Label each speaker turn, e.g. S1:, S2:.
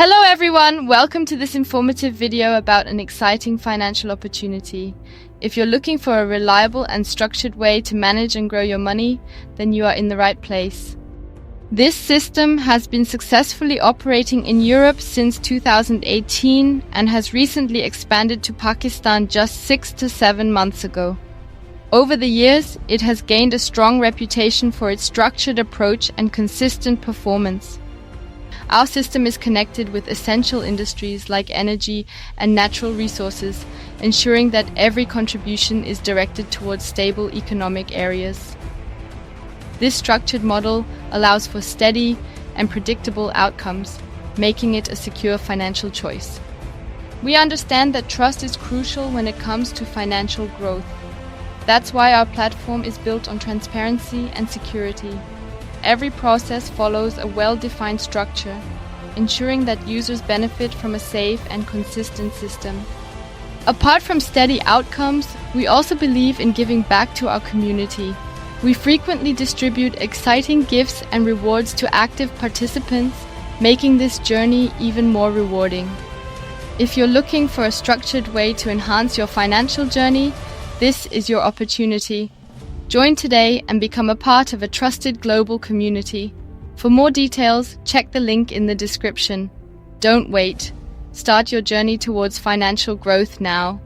S1: Hello everyone, welcome to this informative video about an exciting financial opportunity. If you're looking for a reliable and structured way to manage and grow your money, then you are in the right place. This system has been successfully operating in Europe since 2018 and has recently expanded to Pakistan just 6 to 7 months ago. Over the years, it has gained a strong reputation for its structured approach and consistent performance. Our system is connected with essential industries like energy and natural resources, ensuring that every contribution is directed towards stable economic areas. This structured model allows for steady and predictable outcomes, making it a secure financial choice. We understand that trust is crucial when it comes to financial growth. That's why our platform is built on transparency and security. Every process follows a well-defined structure, ensuring that users benefit from a safe and consistent system. Apart from steady outcomes, we also believe in giving back to our community. We frequently distribute exciting gifts and rewards to active participants, making this journey even more rewarding. If you're looking for a structured way to enhance your financial journey, this is your opportunity. Join today and become a part of a trusted global community. For more details, check the link in the description. Don't wait. Start your journey towards financial growth now.